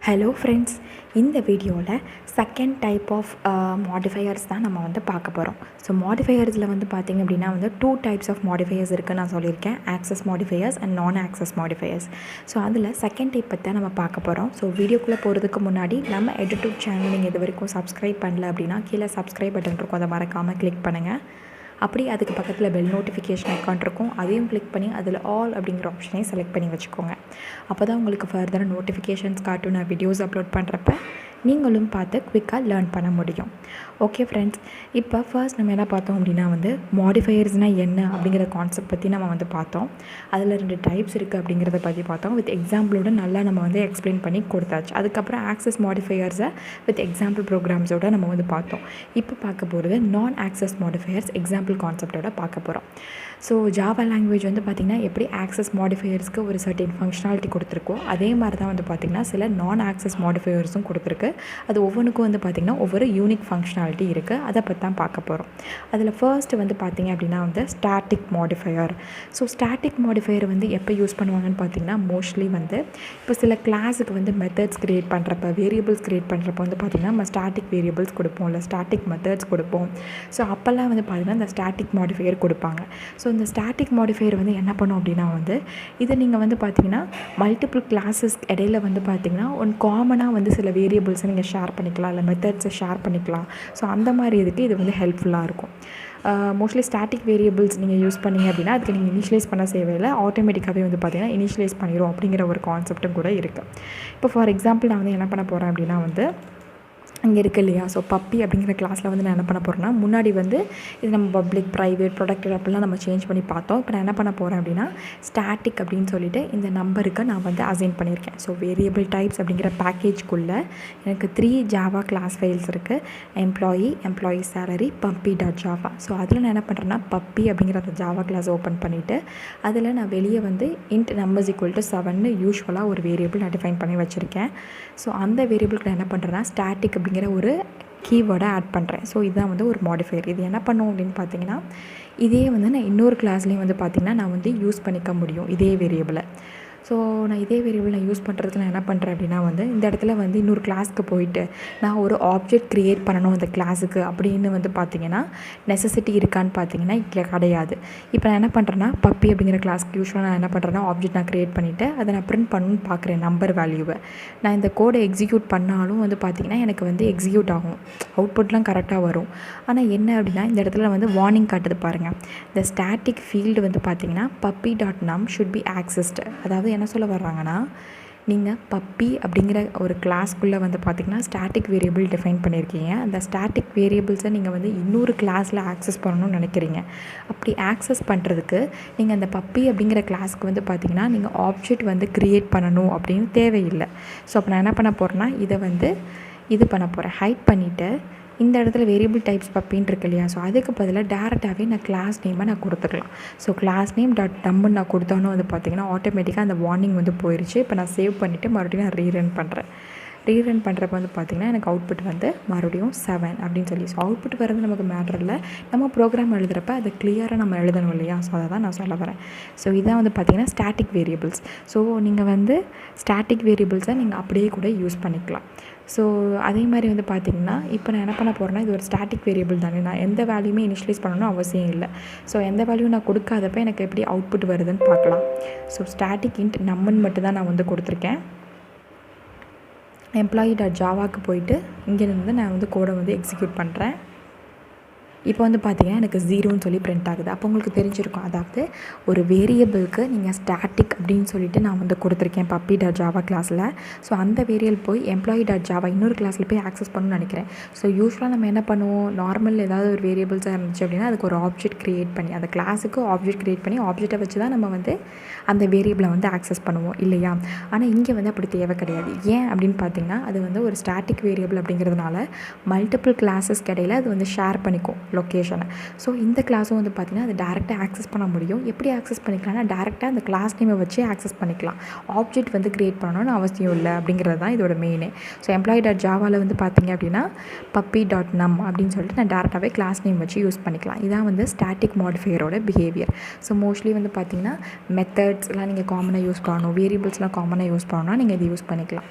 Hello friends, இந்த வீடியோவில் second type of modifiers தான் நம்ம வந்து பார்க்க போகிறோம். ஸோ மாடிஃபையர்ஸில் வந்து பார்த்திங்க அப்படின்னா வந்து 2 டைப்ஸ் ஆஃப் மாடிஃபையர்ஸ் இருக்குன்னு நான் சொல்லியிருக்கேன். ஆக்சஸ் மாடிஃபையர்ஸ் அண்ட் நான் ஆக்சஸ் மாடிஃபையர்ஸ். ஸோ அதில் செகண்ட் டைப் பற்றி தான் நம்ம பார்க்க போகிறோம். ஸோ வீடியோக்குள்ளே போகிறதுக்கு முன்னாடி நம்ம edutut சேனல் நீங்கள் இது வரைக்கும் சப்ஸ்கிரைப் பண்ணல அப்படின்னா கீழே சப்ஸ்கிரைப் பட்டன் இருக்கும், அதை மறக்காமல் கிளிக் பண்ணுங்கள். அப்படி அதுக்கு பக்கத்தில் பெல் நோட்டிஃபிகேஷன் ஐக்கான் இருக்கும், அதையும் கிளிக் பண்ணி அதில் ஆல் அப்படிங்கிற ஆப்ஷனையும் செலக்ட் பண்ணி வச்சுக்கோங்க. அப்போ தான் உங்களுக்கு ஃபர்தராக நோட்டிஃபிகேஷன்ஸ் காட்டும் நான் வீடியோஸ் அப்லோட் பண்ணுறப்ப நீங்களும் பார்த்து குவிக்காக லேர்ன் பண்ண முடியும். ஓகே ஃப்ரெண்ட்ஸ், இப்போ ஃபர்ஸ்ட் நம்ம என்ன பார்த்தோம் அப்படின்னா வந்து மாடிஃபையர்ஸ்னால் என்ன அப்படிங்கிற கான்செப்ட் பற்றி நம்ம வந்து பார்த்தோம். அதில் 2 டைப்ஸ் இருக்குது அப்படிங்கிறத பற்றி பார்த்தோம். வித் எக்ஸாம்பிளோட நல்லா நம்ம வந்து எக்ஸ்பிளைன் பண்ணி கொடுத்தாச்சு. அதுக்கப்புறம் ஆக்சஸ் மாடிஃபையர்ஸை வித் எக்ஸாம்பிள் ப்ரோக்ராம்ஸோட நம்ம வந்து பார்த்தோம். இப்போ பார்க்க போகிறது நான் ஆக்சஸ் மாடிஃபையர்ஸ் எக்ஸாம்பிள் கான்செப்டோட பார்க்க போகிறோம். ஸோ ஜாவா லாங்குவேஜ் வந்து பார்த்திங்கன்னா எப்படி ஆக்சஸ் மாடிஃபையர்ஸ்க்கு ஒரு சர்டன் ஃபங்க்ஷனாலிட்டி கொடுத்துருக்கோ அதே மாதிரி தான் வந்து பார்த்திங்கன்னா சில நான் ஆக்சஸ் மாடிஃபையர்ஸும் கொடுத்துருக்கு. அது ஒவ்வொன்றுக்கும் வந்து பார்த்திங்கன்னா ஒவ்வொரு யூனிக் ஃபங்க்ஷனாலிட்டி இருக்குது. அதை பற்றி தான் பார்க்க போகிறோம். அதில் ஃபர்ஸ்ட் வந்து பார்த்திங்க அப்படின்னா வந்து static modifier. So static modifier வந்து எப்போ யூஸ் பண்ணுவாங்கன்னு பார்த்திங்கன்னா மோஸ்ட்லி வந்து இப்போ சில கிளாஸுக்கு வந்து மெத்தட்ஸ் க்ரியேட் பண்ணுறப்ப வேரியபிள்ஸ் க்ரியேட் பண்ணுறப்ப வந்து பார்த்திங்கன்னா நம்ம ஸ்டாட்டிக் வேரியபிள்ஸ் கொடுப்போம், இல்லை ஸ்டாட்டிக் மெத்தட்ஸ் கொடுப்போம். ஸோ அப்போல்லாம் வந்து பார்த்திங்கன்னா இந்த ஸ்டாட்டிக் மாடிஃபையர் கொடுப்பாங்க. ஸோ இந்த ஸ்டாட்டிக் மாடிஃபையர் வந்து என்ன பண்ணும் அப்படின்னா வந்து இதை நீங்கள் வந்து பார்த்திங்கன்னா மல்டிபிள் கிளாஸஸ் இடையில வந்து பார்த்திங்கன்னா காமனாக வந்து சில வேரியபிள்ஸை நீங்கள் ஷேர் பண்ணிக்கலாம், இல்லை மெத்தட்ஸை ஷேர் பண்ணிக்கலாம். ஸோ அந்த மாதிரி இதுக்கு இது வந்து ஹெல்ப்ஃபுல்லாக இருக்கும். மோஸ்ட்லி ஸ்டாட்டிக் வேரியபிள்ஸ் நீங்கள் யூஸ் பண்ணிங்க அப்படின்னா அதுக்கு நீங்கள் இனிஷியலைஸ் பண்ண தேவையில்லை, ஆட்டோமேட்டிக்காகவே வந்து பார்த்திங்கன்னா இனிஷியலைஸ் பண்ணிடும் அப்படிங்கிற ஒரு கான்செப்ட்டும் கூட இருக்குது. இப்போ ஃபார் எக்ஸாம்பிள் நான் வந்து என்ன பண்ண போகிறேன் அப்படின்னா வந்து இங்கே இருக்குது இல்லையா, ஸோ பப்பி அப்படிங்கிற கிளாஸில் வந்து நான் என்ன பண்ண போகிறேன்னா முன்னாடி வந்து இது நம்ம பப்ளிக், ப்ரைவேட், ப்ரொடக்டட் அப்படிலாம் நம்ம சேஞ்ச் பண்ணி பார்த்தோம். இப்போ நான் என்ன பண்ண போகிறேன் அப்படின்னா ஸ்டாட்டிக் அப்படின்னு சொல்லிட்டு இந்த நம்பருக்கு நான் வந்து அசைன் பண்ணியிருக்கேன். ஸோ வேரியபிள் டைப்ஸ் அப்படிங்கிற பேக்கேஜ்குள்ளே எனக்கு 3 ஜாவா கிளாஸ் ஃபைல்ஸ் இருக்குது. Employee salary, puppy.java. ஸோ அதில் நான் என்ன பண்ணுறேன்னா பப்பி அப்படிங்கிற அந்த ஜாவா கிளாஸ் ஓப்பன் பண்ணிவிட்டு அதில் நான் வெளியே வந்து int numbers equal to 7 யூஸ்வலாக ஒரு வேரியபிள் நான் டிஃபைன் பண்ணி வச்சுருக்கேன். ஸோ அந்த வேரியபிளுக்கு நான் என்ன பண்ணுறேன்னா ஸ்டாட்டிக் அப்படிங்கிற ஒரு கீவேர்டை ஆட் பண்ணுறேன். ஸோ இதுதான் வந்து ஒரு மாடிஃபையர். இது என்ன பண்ணும் அப்படின்னு பார்த்தீங்கன்னா இதே வந்து நான் இன்னொரு கிளாஸ்லேயும் வந்து பார்த்திங்கன்னா நான் வந்து யூஸ் பண்ணிக்க முடியும் இதே வேரியபிளை. ஸோ நான் இதே வேரியபிள் நான் யூஸ் பண்ணுறதுக்கு நான் என்ன பண்ணுறேன் அப்படின்னா வந்து இந்த இடத்துல வந்து இன்னொரு கிளாஸ்க்கு போயிட்டு நான் ஒரு ஆப்ஜெக்ட் க்ரியேட் பண்ணணும் அந்த கிளாஸுக்கு அப்படின்னு வந்து பார்த்திங்கன்னா நெசசிட்டி இருக்கான்னு பார்த்தீங்கன்னா இங்கே கிடையாது. இப்போ நான் என்ன பண்ணுறேன்னா பப்பி அப்படிங்கிற கிளாஸ்க்கு யூஸ்வலாக நான் என்ன பண்ணுறேன்னா ஆப்ஜெக்ட் நான் க்ரியேட் பண்ணிவிட்டு அதை நான் பிரிண்ட் பண்ணணும்னு பார்க்குறேன் நம்பர் வேல்யூவை. நான் இந்த கோடை எக்ஸிக்யூட் பண்ணாலும் வந்து பார்த்திங்கன்னா எனக்கு வந்து எக்ஸிக்யூட் ஆகும், அவுட்புட்லாம் கரெக்டாக வரும். ஆனால் என்ன அப்படின்னா இந்த இடத்துல வந்து வார்னிங் காட்டுது பாருங்கள். இந்த ஸ்டாட்டிக் ஃபீல்டு வந்து பார்த்திங்கன்னா puppy.num should be accessed. அதாவது என்ன சொல்ல வர்றாங்கன்னா நீங்கள் பப்பி அப்படிங்கிற ஒரு கிளாஸ்க்குள்ளே வந்து பார்த்திங்கன்னா ஸ்டாட்டிக் வேரியபிள் டிஃபைன் பண்ணியிருக்கீங்க. அந்த ஸ்டாட்டிக் வேரியபிள்ஸை நீங்கள் வந்து இன்னொரு கிளாஸில் ஆக்சஸ் பண்ணணும்னு நினைக்கிறீங்க. அப்படி ஆக்சஸ் பண்ணுறதுக்கு நீங்கள் அந்த பப்பி அப்படிங்கிற கிளாஸ்க்கு வந்து பார்த்திங்கன்னா நீங்கள் ஆப்ஜெக்ட் வந்து க்ரியேட் பண்ணணும் அப்படின்னு தேவையில்லை. ஸோ அப்போ நான் என்ன பண்ண போகிறேன்னா இதை வந்து இது பண்ண போகிறேன், ஹைட் பண்ணிவிட்டு இந்த இடத்துல வேரியபிள் டைப்ஸ் பப்பின்னு இருக்கு இல்லையா, ஸோ அதுக்கு பதிலாக டேரெக்டாகவே நான் கிளாஸ் நேமை நான் கொடுத்துக்கலாம். ஸோ கிளாஸ் நேம் .num நான் கொடுத்தோன்னு வந்து பார்த்திங்கன்னா ஆட்டோமேட்டிக்காக அந்த வார்னிங் வந்து போயிடுச்சு. இப்போ நான் சேவ் பண்ணிவிட்டு மறுபடியும் நான் ரீரன் பண்ணுறேன். ரீரன் பண்ணுறப்ப வந்து பார்த்திங்கன்னா எனக்கு அவுட்புட் வந்து மறுபடியும் 7 அப்படின்னு சொல்லி. ஸோ அவுட்புட் வர்றது நமக்கு மேட்டர் இல்லை, நம்ம ப்ரோக்ராம் எழுதுகிறப்ப அதை கிளியராக நம்ம எழுதணும் இல்லையா. ஸோ அதை தான் நான் சொல்ல வரேன். ஸோ இதான் வந்து பார்த்திங்கன்னா ஸ்டாட்டிக் வேரியபிள்ஸ். ஸோ நீங்கள் வந்து ஸ்டாட்டிக் வேரியபிள்ஸை நீங்கள் அப்படியே கூட யூஸ் பண்ணிக்கலாம். ஸோ அதே மாதிரி வந்து பார்த்திங்கன்னா இப்போ நான் என்ன பண்ண போகிறேன்னா இது ஒரு ஸ்டாட்டிக் வேரியபிள் தானே, நான் எந்த வேல்யூமே இனிஷியலைஸ் பண்ணணும்னு அவசியம் இல்லை. ஸோ எந்த வேல்யூ நான் கொடுக்காதப்ப எனக்கு எப்படி அவுட்புட் வருதுன்னு பார்க்கலாம். ஸோ ஸ்டாட்டிக் int numன்னு மட்டும் தான் நான் வந்து கொடுத்துருக்கேன். employee.javaக்கு போயிட்டு இங்கேருந்து நான் வந்து கோடை வந்து எக்ஸிக்யூட் பண்ணுறேன். இப்போ வந்து பார்த்திங்கன்னா எனக்கு 0ன்னு சொல்லி பிரிண்ட் ஆகுது. அப்போ உங்களுக்கு தெரிஞ்சிருக்கும், அதாவது ஒரு வேரியபிளுக்கு நீங்கள் ஸ்டாட்டிக் அப்படின்னு சொல்லிட்டு நான் வந்து கொடுத்துருக்கேன் puppy.java கிளாஸில். ஸோ அந்த வேரியபிள் போய் employee.java இன்னொரு கிளாஸில் போய் ஆக்சஸ் பண்ணணும்னு நினைக்கிறேன். ஸோ யூஸ்வலாக நம்ம என்ன பண்ணுவோம், நார்மல் ஏதாவது ஒரு வேரியபிள்ஸாக இருந்துச்சு அப்படின்னா அதுக்கு ஒரு ஆப்ஜெக்ட் க்ரியேட் பண்ணி அந்த கிளாஸுக்கு ஆப்ஜெக்ட் க்ரியேட் பண்ணி ஆப்ஜெக்டை வச்சு தான் நம்ம வந்து அந்த வேரியபிளை வந்து ஆக்சஸ் பண்ணுவோம் இல்லையா. ஆனால் இங்கே வந்து அப்படி தேவை கிடையாது. ஏன் அப்படின்னு பார்த்திங்கன்னா அது வந்து ஒரு ஸ்டாட்டிக் வேரியபிள் அப்படிங்கிறதுனால மல்டிபிள் கிளாஸஸ் இடையில அது வந்து ஷேர் பண்ணிக்கும் லொக்கேஷனை. ஸோ இந்த கிளாஸும் வந்து பார்த்திங்கன்னா அது டேரெக்டாக ஆக்சஸ் பண்ண முடியும். எப்படி ஆக்சஸ் பண்ணிக்கலாம்னா டேரெக்டாக அந்த கிளாஸ் நேமை வச்சு ஆக்சஸ் பண்ணிக்கலாம், ஆப்ஜெக்ட் வந்து க்ரியேட் பண்ணணும்னு அவசியம் இல்லை அப்படிங்கிறது தான் இதோட மெயினே. ஸோ employee.javaவில் வந்து பார்த்திங்க அப்படின்னா puppy.num அப்படின்னு சொல்லிட்டு நான் டேரெக்டாகவே கிளாஸ் நேம் வச்சு யூஸ் பண்ணிக்கலாம். இதான் வந்து ஸ்டாட்டிக் மாடிஃபையரோட பிஹேவியர். ஸோ மோஸ்ட்லி வந்து பார்த்திங்கன்னா மெத்தட்ஸ்லாம் நீங்கள் காமனாக யூஸ் பண்ணணும், வேரியபிள்ஸ்லாம் காமனாக யூஸ் பண்ணணும்னா நீங்கள் இது யூஸ் பண்ணிக்கலாம்.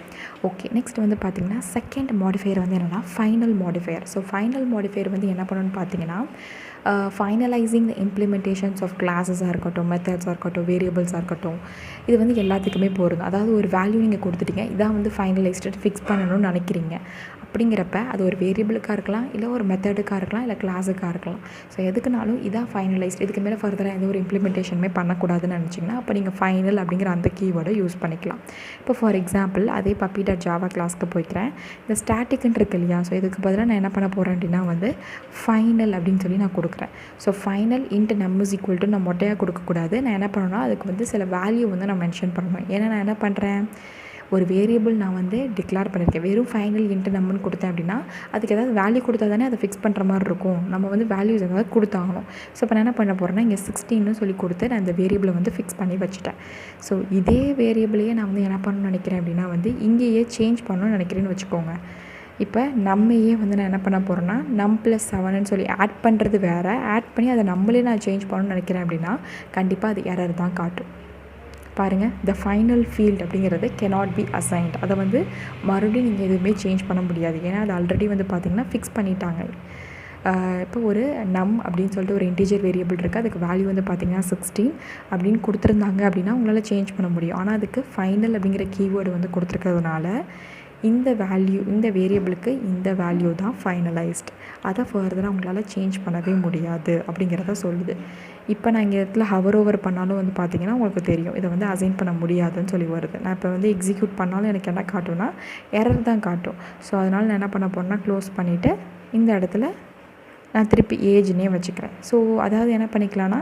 ஓகே, நெக்ஸ்ட் வந்து பார்த்திங்கன்னா செகண்ட் மாடிஃபையர் வந்து என்னென்னா final modifier. So final modifier வந்து என்ன பண்ணணும்னு பார்த்தீங்கன்னா ஃபைனலைசிங் த இம்ப்ளிமெண்டேஷன்ஸ் ஆஃப் கிளாஸஸாக இருக்கட்டும், மெத்தட்ஸாக இருக்கட்டும், வேரியபிள்ஸாக இருக்கட்டும், இது வந்து எல்லாத்துக்குமே பொருந்தும். அதாவது ஒரு வேல்யூ நீங்கள் கொடுத்துட்டீங்க, இதான் வந்து ஃபைனலைஸ்டு ஃபிக்ஸ் பண்ணணும்னு நினைக்கிறீங்க. அப்படிங்கிறப்ப அது ஒரு வேரியபிளுக்காக இருக்கலாம், இல்லை ஒரு மெத்தடுக்காக இருக்கலாம், இல்லை கிளாஸுக்காக இருக்கலாம். ஸோ எதுக்குனாலும் இதான் ஃபைனலைஸ்ட், இதுக்கு மேலே ஃபர்தராக எந்த ஒரு இம்ப்ளிமெண்டேஷனுமே பண்ணக்கூடாதுன்னு நினச்சிங்கன்னா அப்போ நீங்கள் ஃபைனல் அப்படிங்கிற அந்த கீவேர்டை யூஸ் பண்ணிக்கலாம். இப்போ ஃபார் எக்ஸாம்பிள் அதே puppy.java கிளாஸ்க்கு போய்க்கிறேன். இந்த ஸ்டாட்டிக்னு இருக்கு இல்லையா, ஸோ இதுக்கு பதிலாக நான் என்ன பண்ண போகிறேன் அப்படின்னா வந்து ஃபைனல் அப்படின்னு சொல்லி நான் கொடுக்குறேன். ஸோ ஃபைனல் இன்ட் நம் இஸ் ஈக்குவல் டு நான் மொட்டையாக கொடுக்கக்கூடாது. நான் என்ன பண்ணணும்னா அதுக்கு வந்து சில வேல்யூ வந்து நான் மென்ஷன் பண்ணணும். ஏன்னா நான் என்ன பண்ணுறேன், ஒரு வேரியபிள் நான் வந்து டிக்ளேர் பண்ணியிருக்கேன். வெறும் ஃபைனல் இன்ட்டு நம்மன்னு கொடுத்தேன் அப்படின்னா அதுக்கு ஏதாவது வேல்யூ கொடுத்தா தானே அதை ஃபிக்ஸ் பண்ணுற மாதிரி இருக்கும். நம்ம வந்து வேல்யூஸ் ஏதாவது கொடுத்தாகணும். ஸோ இப்போ நான் என்ன பண்ண போகிறேன்னா இங்கே 16 சொல்லி கொடுத்து நான் இந்த வேரியபிளை வந்து ஃபிக்ஸ் பண்ணி வச்சுட்டேன். ஸோ இதே வேரியபிளையே நான் வந்து என்ன பண்ணணும்னு நினைக்கிறேன் அப்படின்னா வந்து இங்கேயே சேஞ்ச் பண்ணணும்னு நினைக்கிறேன்னு வச்சுக்கோங்க. இப்போ நம்மையே வந்து நான் என்ன பண்ண போகிறேன்னா நம் ப்ளஸ் 7ன்னு சொல்லி ஆட் பண்ணுறது வேறு, ஆட் பண்ணி அதை நம்மளே நான் சேஞ்ச் பண்ணணும்னு நினைக்கிறேன் அப்படின்னா கண்டிப்பாக அது எரர் தான் காட்டும். பாருங்கள், த ஃபைனல் ஃபீல்ட் அப்படிங்கிறது cannot be assigned. அதை வந்து மறுபடியும் நீங்கள் எதுவுமே சேஞ்ச் பண்ண முடியாது. ஏன்னா அது ஆல்ரெடி வந்து பார்த்திங்கன்னா ஃபிக்ஸ் பண்ணிட்டாங்க. இப்போ ஒரு நம் அப்படின்னு சொல்லிட்டு ஒரு இன்டீஜர் வேரியபிள் இருக்குது, அதுக்கு வேல்யூ வந்து பார்த்திங்கன்னா 16 அப்படின்னு கொடுத்துருந்தாங்க அப்படின்னா உங்களால் சேஞ்ச் பண்ண முடியும். ஆனால் அதுக்கு ஃபைனல் அப்படிங்கிற கீவேர்டு வந்து கொடுத்துருக்கிறதுனால இந்த வேல்யூ, இந்த வேரியபிளுக்கு இந்த வேல்யூ தான் ஃபைனலைஸ்ட். அதை ஃபர்தராக உங்களால் சேஞ்ச் பண்ணவே முடியாது அப்படிங்கிறத சொல்லுது. இப்போ நான் இங்கே இடத்துல ஹவர் ஓவர் பண்ணாலும் வந்து பார்த்திங்கன்னா உங்களுக்கு தெரியும் இதை வந்து அசைன் பண்ண முடியாதுன்னு சொல்லி வருது. நான் இப்போ வந்து எக்ஸிக்யூட் பண்ணாலும் எனக்கு என்ன காட்டும்னா எரர் தான் காட்டும். ஸோ அதனால் நான் என்ன பண்ண போகிறேன்னா க்ளோஸ் பண்ணிவிட்டு இந்த இடத்துல நான் திருப்பி ஏஜ்னே வச்சுக்கிறேன். ஸோ அதாவது என்ன பண்ணிக்கலாம்னா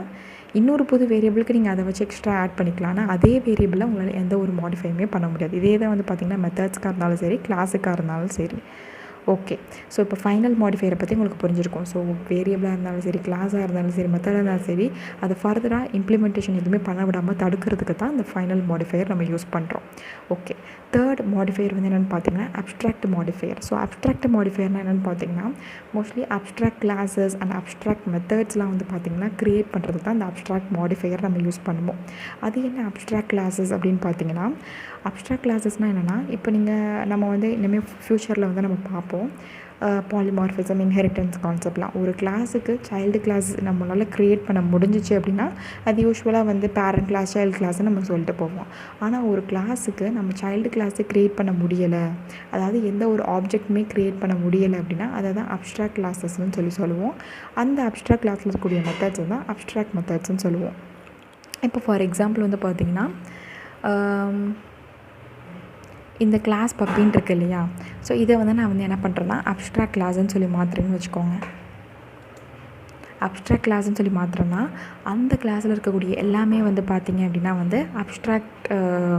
இன்னொரு புது வேரியபிளுக்கு நீங்கள் அதை வச்சு எக்ஸ்ட்ரா ஆட் பண்ணிக்கலாம். ஆனால் அதே வேரியபிளில் உங்களால் எந்த ஒரு மாடிஃபையுமே பண்ண முடியாது. இதே தான் வந்து பார்த்திங்கன்னா மெத்தட்ஸ்க்காக இருந்தாலும் சரி, கிளாஸுக்காக இருந்தாலும் சரி. ஓகே, ஸோ இப்போ ஃபைனல் மாடிஃபையரை பற்றி உங்களுக்கு புரிஞ்சிருக்கும். ஸோ வேரியபிளாக இருந்தாலும் சரி, கிளாஸாக இருந்தாலும் சரி, மெத்தடாக இருந்தாலும் சரி, அதை ஃபர்தராக இம்ப்ளிமெண்டேஷன் எதுவுமே பண்ண விடாமல் தடுக்கிறதுக்கு தான் இந்த ஃபைனல் மாடிஃபையர் நம்ம யூஸ் பண்ணுறோம். ஓகே, தேர்ட் மாடிஃபையர் வந்து என்னென்னு பார்த்தீங்கன்னா அப்ஸ்ட்ராக்ட் மாடிஃபையர். ஸோ அப்ஸ்ட்ராக்ட் மாடிஃபையர்னால் என்னென்னு பார்த்தீங்கன்னா mostly abstract classes and abstract மெத்தட்ஸ்லாம் வந்து பார்த்திங்கன்னா க்ரியேட் பண்ணுறதுக்கு தான் இந்த அப்ஸ்ட்ராக்ட் மாடிஃபையர் நம்ம யூஸ் பண்ணுவோம். அது என்ன அப்ஸ்ட்ராக்ட் கிளாஸஸ் அப்படின்னு பார்த்தீங்கன்னா அப்ஸ்ட்ராக்ட் கிளாஸஸ்னால் என்னென்னா இப்போ நம்ம வந்து இனிமேல் ஃப்யூச்சரில் வந்து நம்ம பார்ப்போம் பாலிமார்ஃபிசம், இன்ஹெரிட்டன்ஸ் கான்செப்ட்லாம். ஒரு கிளாஸுக்கு சைல்டு கிளாஸ் நம்மளால் க்ரியேட் பண்ண முடிஞ்சிச்சு அப்படின்னா அது யூஸ்வலாக வந்து பேரண்ட் கிளாஸ், சைல்டு கிளாஸ்ன்னு நம்ம சொல்லிட்டு போவோம். ஆனால் ஒரு கிளாஸுக்கு நம்ம சைல்டு கிளாஸை க்ரியேட் பண்ண முடியலை, அதாவது எந்த ஒரு ஆப்ஜெக்ட்டுமே க்ரியேட் பண்ண முடியலை அப்படின்னா அதை தான் அப்ஸ்ட்ராக்ட் கிளாஸஸ்ன்னு சொல்லுவோம். அந்த அப்ஸ்ட்ராக்ட் கிளாஸில் இருக்கக்கூடிய மெத்தட்ஸ் தான் அப்ஸ்ட்ராக்ட் மெத்தட்ஸ்ன்னு சொல்லுவோம். இப்போ ஃபார் எக்ஸாம்பிள் வந்து பார்த்திங்கன்னா இந்த கிளாஸ் பப்பின்னு இருக்கு இல்லையா, ஸோ இதை வந்து நான் வந்து என்ன பண்ணுறேன்னா அப்ஸ்ட்ராக்ட் கிளாஸ்ன்னு சொல்லி மாற்றுறேன்னு வச்சுக்கோங்க. அப்ஸ்ட்ராக்ட் கிளாஸ்ன்னு சொல்லி மாற்றுறேன்னா அந்த கிளாஸில் இருக்கக்கூடிய எல்லாமே வந்து பார்த்திங்க அப்படின்னா வந்து அப்ஸ்ட்ராக்ட்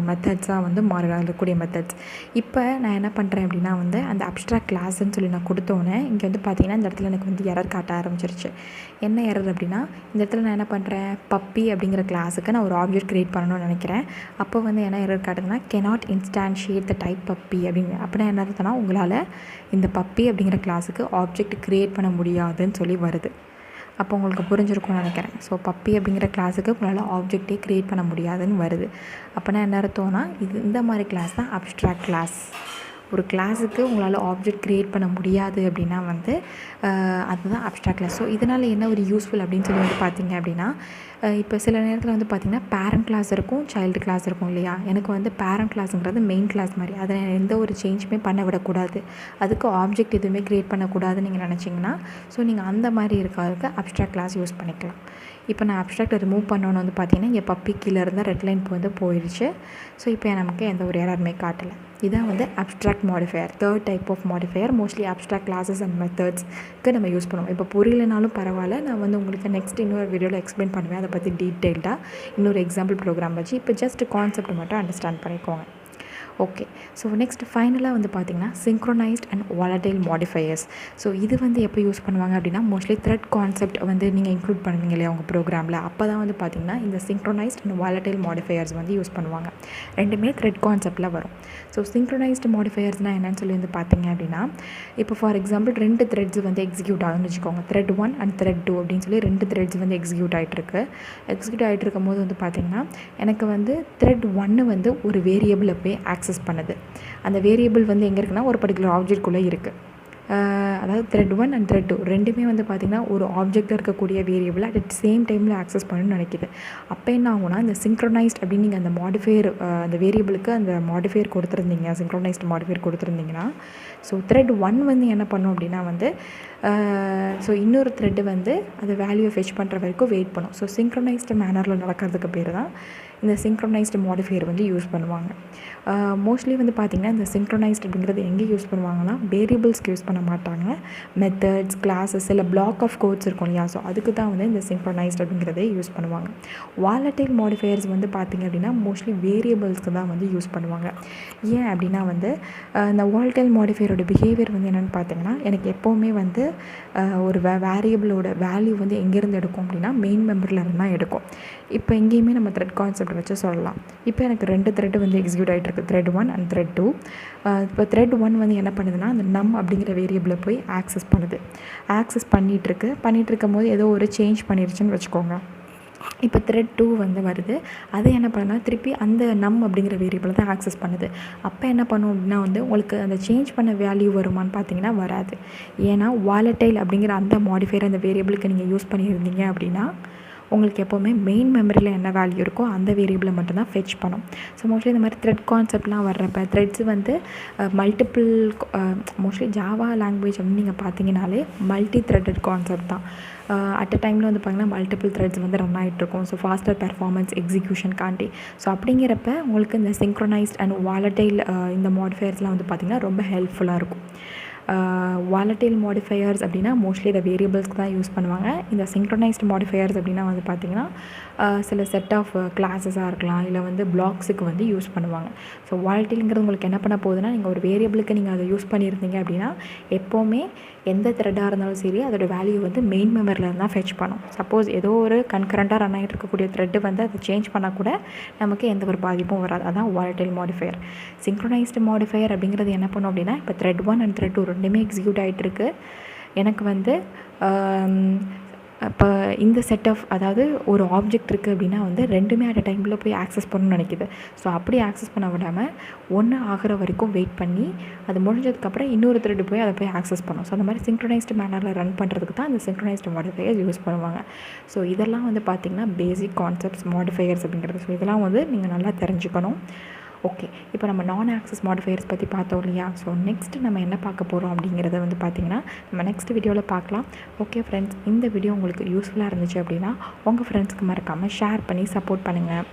மெத்தட்ஸாக வந்து இருக்கக்கூடிய மெத்தட்ஸ். இப்போ நான் என்ன பண்ணுறேன் அப்படின்னா வந்து அந்த அப்ஸ்ட்ராக்ட் கிளாஸ்ன்னு சொல்லி நான் கொடுத்தோன்னே இங்கே வந்து பார்த்திங்கன்னா இந்த இடத்துல எனக்கு வந்து எரர் காட்ட ஆரம்பிச்சிருச்சு. என்ன எரர் அப்படின்னா இந்த இடத்துல நான் என்ன பண்ணுறேன், பப்பி அப்படிங்கிற கிளாஸுக்கு நான் ஒரு ஆப்ஜெக்ட் க்ரியேட் பண்ணணும்னு நினைக்கிறேன். அப்போ வந்து என்ன error காட்டுதுன்னா cannot instantiate the type puppy அப்படிங்க. அப்படின்னா என்ன அர்த்தம்னா உங்களால் இந்த பப்பி அப்படிங்கிற கிளாஸுக்கு ஆப்ஜெக்ட் க்ரியேட் பண்ண முடியாதுன்னு சொல்லி வருது. அப்போ உங்களுக்கு புரிஞ்சிருக்கும்னு நினைக்கிறேன். ஸோ பப்பி அப்படிங்கிற கிளாஸுக்கு உங்களால் ஆப்ஜெக்டே க்ரியேட் பண்ண முடியாதுன்னு வருது. அப்போனா என்ன அர்த்தம்னா இந்த மாதிரி கிளாஸ் தான் அப்ஸ்ட்ராக்ட் கிளாஸ். ஒரு கிளாஸுக்கு உங்களால் ஆப்ஜெக்ட் க்ரியேட் பண்ண முடியாது அப்படின்னா வந்து அதுதான் அப்ஸ்ட்ராக்ட் கிளாஸ். ஸோ இதனால் என்ன ஒரு யூஸ்ஃபுல் அப்படின்னு சொல்லி வந்து பார்த்திங்க அப்படின்னா இப்போ சில நேரத்தில் வந்து பார்த்திங்கன்னா பேரண்ட் கிளாஸ் இருக்கும், சைல்டு கிளாஸ் இருக்கும் இல்லையா. எனக்கு வந்து பேரண்ட் கிளாஸுங்கிறது மெயின் கிளாஸ் மாதிரி, அதை எந்த ஒரு சேஞ்சுமே பண்ண விடக்கூடாது, அதுக்கு ஆப்ஜெக்ட் எதுவுமே க்ரியேட் பண்ணக்கூடாதுன்னு நீங்கள் நினச்சிங்கன்னா ஸோ நீங்கள் அந்த மாதிரி இருக்கிறதுக்கு அப்ஸ்ட்ராக்ட் கிளாஸ் யூஸ் பண்ணிக்கலாம். இப்போ நான் அப்ஸ்ட்ராக்டை ரிமூவ் பண்ணணுன்னு வந்து பார்த்திங்கன்னா இங்கே பப்பி கீழே இருந்தால் ரெட் லைன் வந்து போயிடுச்சு. ஸோ இப்போ நமக்கு எந்த ஒரு எரருமே காட்டலை. இதான் வந்து abstract modifier, third type of modifier. Mostly abstract classes and மெத்தட்ஸ்க்கு நம்ம யூஸ் பண்ணுவோம். இப்போ புரியலைனாலும் பரவாயில்ல, நான் வந்து உங்களுக்கு நெக்ஸ்ட் இன்னொரு வீடியோவில் எக்ஸ்பிளைன் பண்ணுவேன் அதை பற்றி டீட்டெயில்டாக இன்னொரு எக்ஸாம்பிள் ப்ரோக்ராம் வச்சு. இப்போ ஜஸ்ட் கான்செப்ட் மட்டும் அண்டர்ஸ்டாண்ட் பண்ணிக்கோங்க. ஓகே, ஸோ நெக்ஸ்ட் ஃபைனலாக வந்து பார்த்திங்கன்னா சிங்க்ரோனைஸ்ட் அண்ட் வாலடைல் மாடிஃபையர்ஸ். ஸோ இது வந்து எப்போ யூஸ் பண்ணுவாங்க அப்படின்னா மோஸ்ட்லி த்ரெட் கான்செப்ட் வந்து நீங்கள் இன்க்ளூட் பண்ணுவீங்க இல்லையா உங்கள் ப்ரோக்ராமில், அப்போ தான் வந்து பார்த்திங்கன்னா இந்த சிங்க்ரோனைஸ்ட் அண்ட் வாலடைல் மாடிஃபையர்ஸ் வந்து யூஸ் பண்ணுவாங்க. ரெண்டுமே த்ரெட் கான்செப்டில் வரும். ஸோ சிங்க்ரோனைஸ்ட் மாடிஃபையர்ஸ்னால் என்னன்னு சொல்லி வந்து பார்த்திங்க அப்படின்னா இப்போ ஃபார் எக்ஸாம்பிள் 2 த்ரெட்ஸ் வந்து எக்ஸிக்யூட் ஆகுதுன்னு வச்சுக்கோங்க. த்ரெட் 1 அண்ட் த்ரெட் 2 அப்படின்னு சொல்லி 2 த்ரெட்ஸ் வந்து எக்ஸிக்யூட் ஆகிட்டு இருக்கும் போது வந்து பார்த்திங்கன்னா எனக்கு வந்து த்ரெட் 1 வந்து ஒரு வேரியபிளை போய் ஆக்சஸ் ஆக்சஸ் பண்ணுது. அந்த வேரியபிள் வந்து எங்கே இருக்குன்னா ஒரு பர்டிகுலர் ஆப்ஜெக்ட்குள்ளே இருக்குது. அதாவது த்ரெட் 1 அண்ட் த்ரெட் 2 ரெண்டுமே வந்து பார்த்திங்கன்னா ஒரு ஆப்ஜெக்டில் இருக்கக்கூடிய வேரியபிள் அட் சேம் டைமில் ஆக்சஸ் பண்ணணும்னு நினைக்கிது. அப்போ என்ன ஆகும்னா இந்த சிங்க்ரோனைஸ்ட் அப்படின்னு நீங்கள் அந்த மாடிஃபையர் அந்த வேரியபிளுக்கு அந்த மாடிஃபையர் கொடுத்துருந்தீங்க, சிங்க்ரோனைஸ்ட் மாடிஃபையர் கொடுத்துருந்தீங்கன்னா ஸோ த்ரெட் 1 வந்து என்ன பண்ணும் அப்படின்னா வந்து ஸோ இன்னொரு த்ரெட்டு வந்து அது வேல்யூவை ஃபெச் பண்ணுற வரைக்கும் வெயிட் பண்ணும். ஸோ சிங்க்ரோனைஸ்டு மேனரில் நடக்கிறதுக்கு பேர் தான் இந்த சிங்க்ரோனைஸ்டு மாடிஃபையர் வந்து யூஸ் பண்ணுவாங்க. மோஸ்ட்லி வந்து பார்த்திங்கன்னா இந்த சிங்க்ரோனைஸ்ட் அப்படிங்கிறது எங்கே யூஸ் பண்ணுவாங்கன்னா வேரியபிள்ஸ்க்கு யூஸ் பண்ண மாட்டாங்க. மெத்தட்ஸ், கிளாஸஸ் இல்லை பிளாக் ஆஃப் கோட்ஸ் இருக்கும் இல்லையா, ஸோ அதுக்கு தான் வந்து இந்த சிங்க்ரோனைஸ்ட் அப்படிங்கிறதே யூஸ் பண்ணுவாங்க. வாலட்டைல் மாடிஃபையர்ஸ் வந்து பார்த்திங்க அப்படின்னா மோஸ்ட்லி வேரியபிள்ஸ்க்கு தான் வந்து யூஸ் பண்ணுவாங்க. ஏன் அப்படின்னா வந்து இந்த வாலட்டைல் மாடிஃபையரோட பிஹேவியர் வந்து என்னென்னு பார்த்திங்கன்னா எனக்கு எப்போவுமே வந்து ஒரு வேரியபிளோட வேல்யூ வந்து எங்கேருந்து எடுக்கும் அப்படின்னா மெயின் மெம்பரில் இருந்து தான் எடுக்கும். இப்போ எங்கேயுமே நம்ம த்ரெட் கான்செப்ட் வச்சு சொல்லலாம். இப்போ எனக்கு 2 த்ரெட்டு வந்து எக்ஸிக்யூட் ஆகிட்டு இருக்குது, த்ரெட் 1 அண்ட் த்ரெட் 2. இப்போ த்ரெட் 1 வந்து என்ன பண்ணுதுன்னா அந்த நம் அப்படிங்கிற வேரியபிளை போய் ஆக்சஸ் பண்ணுது. ஆக்சஸ் பண்ணிகிட்டு இருக்கும் போது ஏதோ ஒரு சேஞ்ச் பண்ணிருச்சுன்னு வச்சுக்கோங்க. இப்போ த்ரெட் 2 வந்து வருது. அது என்ன பண்ணுன்னா திருப்பி அந்த நம் அப்படிங்கிற வேரியபிளை தான் ஆக்சஸ் பண்ணுது. அப்போ என்ன பண்ணும் அப்படின்னா வந்து உங்களுக்கு அந்த சேஞ்ச் பண்ண வேல்யூ வருமானு பார்த்தீங்கன்னா வராது. ஏன்னா வாலட்டைல் அப்படிங்கிற அந்த மாடிஃபையர் அந்த வேரியபிளுக்கு நீங்கள் யூஸ் பண்ணியிருந்தீங்க அப்படின்னா உங்களுக்கு எப்போவுமே மெயின் மெமரியில் என்ன வேல்யூ இருக்கோ அந்த வேரியபிளை மட்டும்தான் ஃபெச் பண்ணும். ஸோ மோஸ்ட்லி இந்த மாதிரி த்ரெட் கான்செப்ட்லாம் வர்றப்ப த்ரெட்ஸ் வந்து மல்டிபிள் மோஸ்ட்லி ஜாவா லாங்குவேஜ் அப்படின்னு நீங்கள் பார்த்தீங்கனாலே மல்டி த்ரெட்டட் கான்செப்ட் தான். அட் அ டைமில் வந்து பார்த்திங்கன்னா மல்டிபிள் த்ரெட்ஸ் வந்து ரன் ஆகிட்ருக்கும். ஸோ ஃபாஸ்டர் பெர்ஃபார்மன்ஸ் எக்ஸிக்யூஷன் காண்டி. ஸோ அப்படிங்கிறப்ப உங்களுக்கு இந்த சிங்க்ரோனைஸ்ட் அண்ட் வாலட்டைல் இந்த மாடிஃபையர்ஸ்லாம் வந்து பார்த்திங்கன்னா ரொம்ப ஹெல்ப்ஃபுல்லாக இருக்கும். வாலட்டைல் மாடிஃபையர்ஸ் அப்படின்னா மோஸ்ட்லி இதை வேரியபிள்ஸ்க்கு தான் யூஸ் பண்ணுவாங்க. இந்த சிங்க்ரோனைஸ்டு மாடிஃபையர்ஸ் அப்படின்னா வந்து பார்த்திங்கன்னா சில செட் ஆஃப் கிளாஸஸாக இருக்கலாம், இல்லை வந்து பிளாக்ஸுக்கு வந்து யூஸ் பண்ணுவாங்க. ஸோ வாலட்டைல்ங்கிறது உங்களுக்கு என்ன பண்ண போகுதுன்னா நீங்கள் ஒரு வேரியபிளுக்கு நீங்கள் அதை யூஸ் பண்ணியிருந்தீங்க அப்படின்னா எப்போவுமே எந்த த்ரெட்டாக இருந்தாலும் சரி அதோட வேல்யூ வந்து மெயின் மெமரியில் இருந்தால் ஃபெச் பண்ணும். சப்போஸ் ஏதோ ஒரு கன்கரண்ட்டாக ரன் ஆகிட்டு இருக்கக்கூடிய த்ரெட்டு வந்து அதை சேஞ்ச் பண்ணால் கூட நமக்கு எந்த ஒரு பாதிப்பும் வராது. அதான் வாலட்டைல் மாடிஃபையர். சிங்க்ரோனைஸ்டு மாடிஃபையர் அப்படிங்கிறது என்ன பண்ணும் அப்படின்னா இப்போ த்ரெட் 1 அண்ட் த்ரெட் 2 ரெண்டுமே எக்ஸிக்யூட் ஆகிட்டு இருக்கு. எனக்கு வந்து இப்போ இந்த செட் ஆஃப் அதாவது ஒரு ஆப்ஜெக்ட் இருக்குது அப்படின்னா வந்து ரெண்டுமே அட் அ டைமில் போய் ஆக்சஸ் பண்ணணும்னு நினைக்கிது. ஸோ அப்படி ஆக்சஸ் பண்ண விடாமல் ஒன்று ஆகிற வரைக்கும் வெயிட் பண்ணி அது முடிஞ்சதுக்கப்புறம் இன்னொரு த்ரெட்டு போய் அதை போய் ஆக்சஸ் பண்ணும். ஸோ அந்த மாதிரி சிங்க்ரோனைஸ்டு மேனரில் ரன் பண்ணுறதுக்கு தான் அந்த சிங்க்ரோனைஸ்டு மாடிஃபையர்ஸ் யூஸ் பண்ணுவாங்க. ஸோ இதெல்லாம் வந்து பார்த்திங்கன்னா பேசிக் கான்செப்ட்ஸ் மாடிஃபையர்ஸ் அப்படிங்கிறது. ஸோ இதெல்லாம் வந்து நீங்கள் நல்லா தெரிஞ்சுக்கணும். ஓகே, இப்போ நம்ம நான் ஆக்சஸ் மாடிஃபையர்ஸ் பற்றி பார்த்தோம் இல்லையா. ஸோ நெக்ஸ்ட்டு நம்ம என்ன பார்க்க போகிறோம் அப்படிங்கிறத வந்து பார்த்திங்கன்னா நம்ம நெக்ஸ்ட் வீடியோவில் பார்க்கலாம். ஓகே ஃப்ரெண்ட்ஸ், இந்த வீடியோ உங்களுக்கு யூஸ்ஃபுல்லாக இருந்துச்சு அப்படின்னா உங்கள் ஃப்ரெண்ட்ஸ்க்கு மறக்காமல் ஷேர் பண்ணி சப்போர்ட் பண்ணுங்கள்.